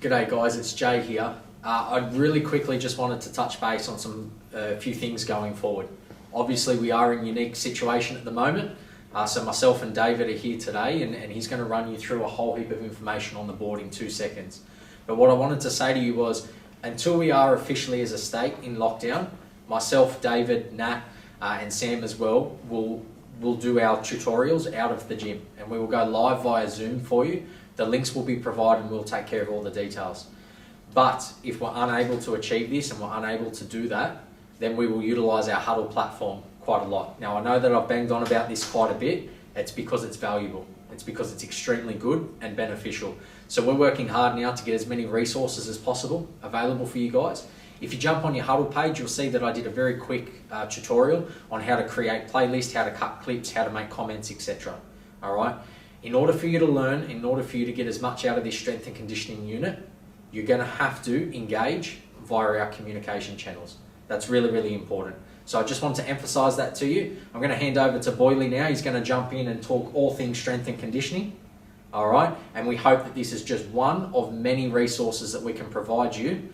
G'day guys, it's Jay here. I really quickly just wanted to touch base on a few things going forward. Obviously we are in a unique situation at the moment, so myself and David are here today and he's going to run you through a whole heap of information on the board in 2 seconds. But what I wanted to say to you was, until we are officially as a state in lockdown, myself, David, Nat and Sam as well will do our tutorials out of the gym, and we will go live via Zoom for you. The links will be provided and we'll take care of all the details. But if we're unable to achieve this and we're unable to do that, then we will utilise our Huddle platform quite a lot. Now I know that I've banged on about this quite a bit. It's because it's valuable. It's because it's extremely good and beneficial. So we're working hard now to get as many resources as possible available for you guys. If you jump on your Huddle page, you'll see that I did a very quick tutorial on how to create playlists, how to cut clips, how to make comments, etc. All right. In order for you to learn, in order for you to get as much out of this strength and conditioning unit, you're going to have to engage via our communication channels. That's really, really important. So I just want to emphasize that to you. I'm going to hand over to Boyle now. He's going to jump in and talk all things strength and conditioning. All right. And we hope that this is just one of many resources that we can provide you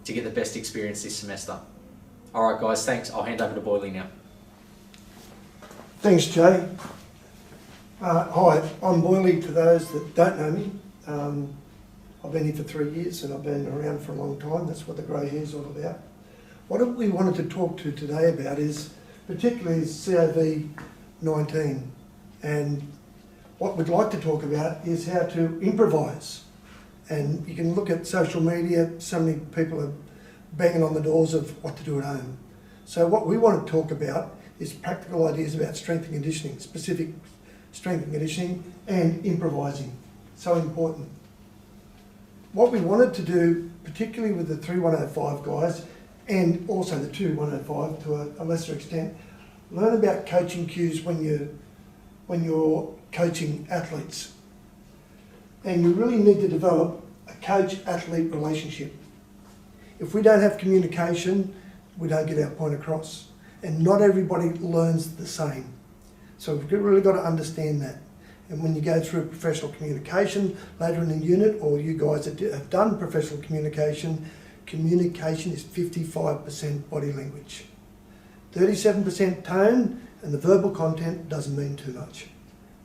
to get the best experience this semester. All right, guys, thanks. I'll hand over to Boyle now. Thanks, Jay. Hi, I'm Boyle. To those that don't know me, I've been here for 3 years and I've been around for a long time. That's what the grey hair is all about. What we wanted to talk to today about is particularly COVID-19, and what we'd like to talk about is how to improvise. And you can look at social media, so many people are banging on the doors of what to do at home. So what we want to talk about is practical ideas about strength and conditioning, specific strength and conditioning and improvising. So important. What we wanted to do, particularly with the 3105 guys and also the 2105 to a lesser extent, learn about coaching cues when you're coaching athletes. And you really need to develop a coach-athlete relationship. If we don't have communication, we don't get our point across. And not everybody learns the same. So we've really got to understand that. And when you go through professional communication later in the unit, or you guys that have done professional communication, communication is 55% body language. 37% tone, and the verbal content doesn't mean too much.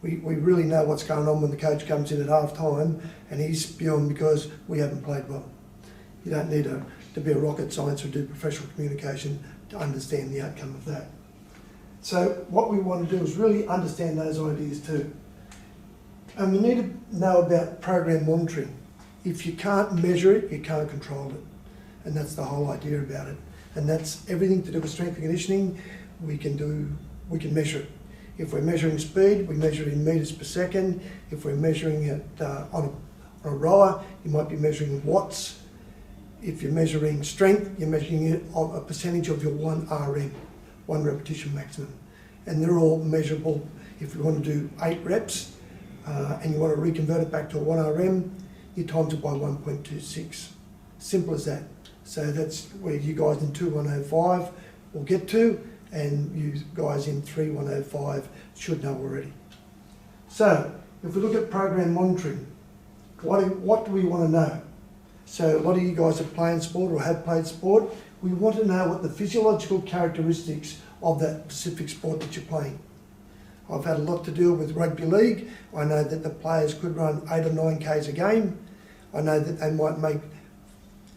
We really know what's going on when the coach comes in at half time and he's spewing because we haven't played well. You don't need to be a rocket science or do professional communication to understand the outcome of that. So what we want to do is really understand those ideas too. And we need to know about program monitoring. If you can't measure it, you can't control it. And that's the whole idea about it. And that's everything to do with strength and conditioning. We can measure it. If we're measuring speed, we measure it in metres per second. If we're measuring it on a rower, you might be measuring watts. If you're measuring strength, you're measuring it on a percentage of your 1 RM, 1 repetition maximum. And they're all measurable. If you want to do 8 reps and you want to reconvert it back to a 1 RM, you times it by 1.26. Simple as that. So that's where you guys in 2105 will get to, and you guys in 3105 should know already. So if we look at program monitoring, what do we want to know? So a lot of you guys are playing sport or have played sport. We want to know what the physiological characteristics of that specific sport that you're playing. I've had a lot to do with rugby league. I know that the players could run 8 or 9 Ks a game. I know that they might make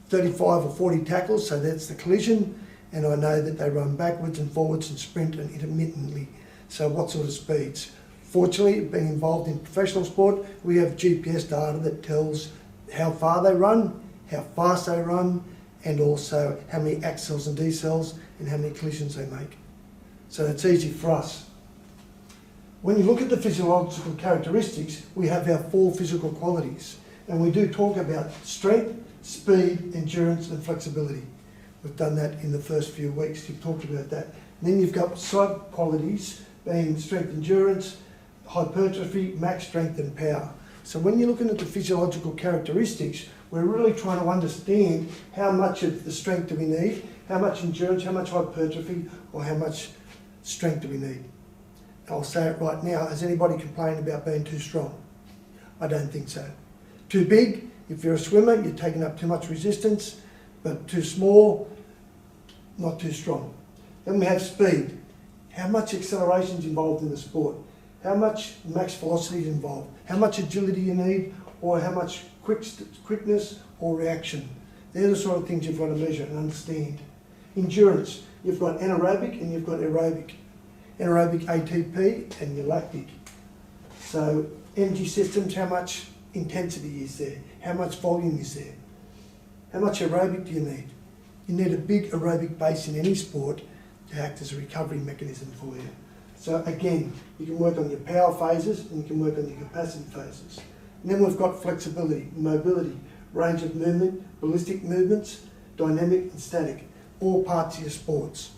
35 or 40 tackles, so that's the collision. And I know that they run backwards and forwards and sprint and intermittently. So what sort of speeds? Fortunately, being involved in professional sport, we have GPS data that tells how far they run, how fast they run, and also how many accels and decels and how many collisions they make. So it's easy for us. When you look at the physiological characteristics, we have our 4 physical qualities. And we do talk about strength, speed, endurance, and flexibility. We've done that in the first few weeks. You've talked about that. And then you've got sub-qualities being strength, endurance, hypertrophy, max strength, and power. So when you're looking at the physiological characteristics, we're really trying to understand how much of the strength do we need, how much endurance, how much hypertrophy, or how much strength do we need. I'll say it right now, has anybody complained about being too strong? I don't think so. Too big? If you're a swimmer, you're taking up too much resistance, but too small, not too strong. Then we have speed. How much acceleration is involved in the sport? How much max velocity is involved? How much agility you need, or how much quickness or reaction? They're the sort of things you've got to measure and understand. Endurance. You've got anaerobic and you've got aerobic. Anaerobic ATP and your lactic. So energy systems, how much intensity is there? How much volume is there? How much aerobic do you need? You need a big aerobic base in any sport to act as a recovery mechanism for you. So again, you can work on your power phases and you can work on your capacity phases. And then we've got flexibility, mobility, range of movement, ballistic movements, dynamic and static, all parts of your sports.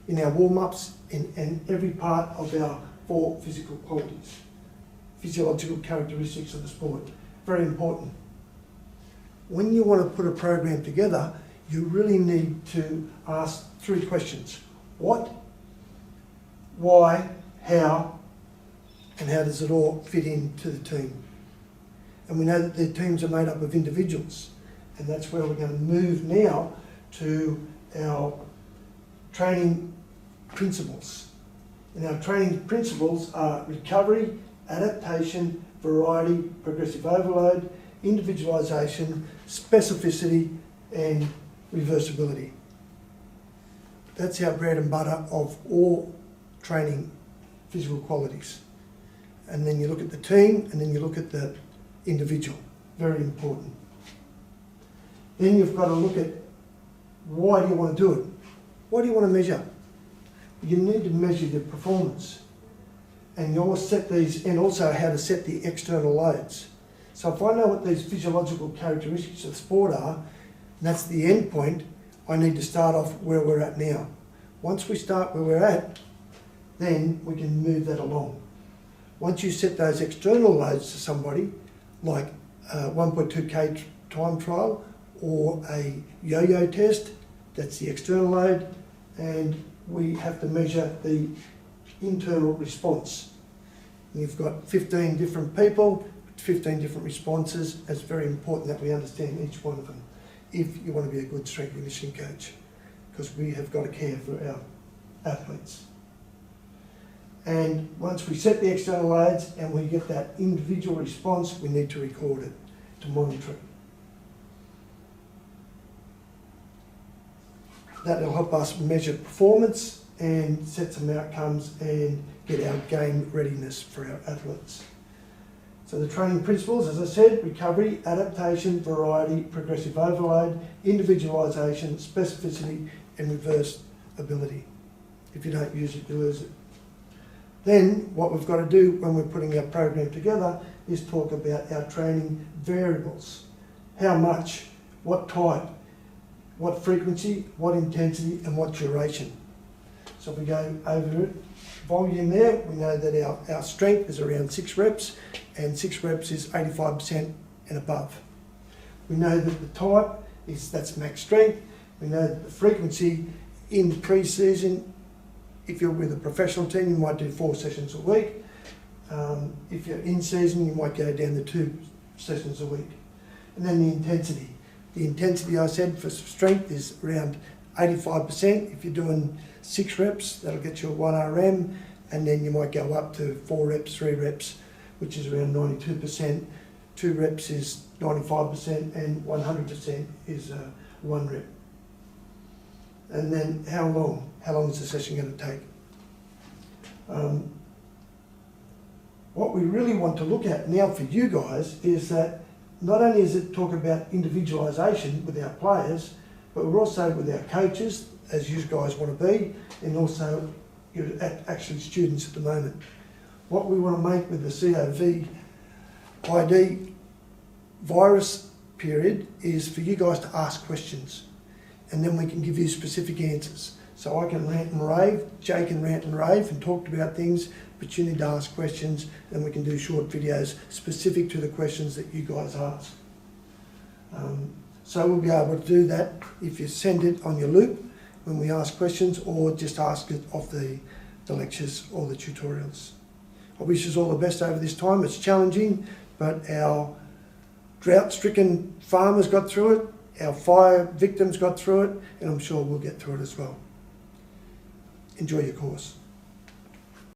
In our warm-ups and every part of our 4 physical qualities, physiological characteristics of the sport. Very important. When you want to put a program together, you really need to ask 3 questions. What, why, how, and how does it all fit into the team? And we know that the teams are made up of individuals, and that's where we're going to move now to our training principles. And our training principles are recovery, adaptation, variety, progressive overload, individualisation, specificity, and reversibility. That's our bread and butter of all training physical qualities. And then you look at the team, and then you look at the individual. Very important. Then you've got to look at why do you want to do it? What do you want to measure? You need to measure your performance. And you'll set these, and also how to set the external loads. So if I know what these physiological characteristics of sport are, and that's the end point, I need to start off where we're at now. Once we start where we're at, then we can move that along. Once you set those external loads to somebody, like a 1.2k time trial or a yo-yo test, that's the external load, and we have to measure the internal response. And you've got 15 different people, 15 different responses. It's very important that we understand each one of them if you want to be a good strength and conditioning coach, because we have got to care for our athletes. And once we set the external loads and we get that individual response, we need to record it, to monitor it. That will help us measure performance and set some outcomes and get our game readiness for our athletes. So the training principles, as I said, recovery, adaptation, variety, progressive overload, individualisation, specificity, and reversibility. If you don't use it, you lose it. Then what we've got to do when we're putting our program together is talk about our training variables. How much, what type, what frequency, what intensity, and what duration. So if we go over it, volume there, we know that our strength is around 6 reps, and 6 reps is 85% and above. We know that the type that's max strength. We know that the frequency in pre-season, if you're with a professional team, you might do 4 sessions a week. If you're in season, you might go down to 2 sessions a week. And then the intensity. The intensity, I said, for strength is around 85%. If you're doing 6 reps, that'll get you a 1 RM, and then you might go up to 4 reps, 3 reps, which is around 92%. 2 reps is 95%, and 100% is 1 rep. And then how long? How long is the session going to take? What we really want to look at now for you guys is that not only is it talk about individualisation with our players, but we're also with our coaches, as you guys want to be, and also you're actually students at the moment. What we want to make with the COVID virus period is for you guys to ask questions, and then we can give you specific answers. So I can rant and rave, Jay can rant and rave and talk about things, but you need to ask questions, and we can do short videos specific to the questions that you guys ask. So we'll be able to do that if you send it on your loop when we ask questions, or just ask it off the lectures or the tutorials. I wish you all the best over this time. It's challenging, but our drought-stricken farmers got through it, our fire victims got through it, and I'm sure we'll get through it as well. Enjoy your course.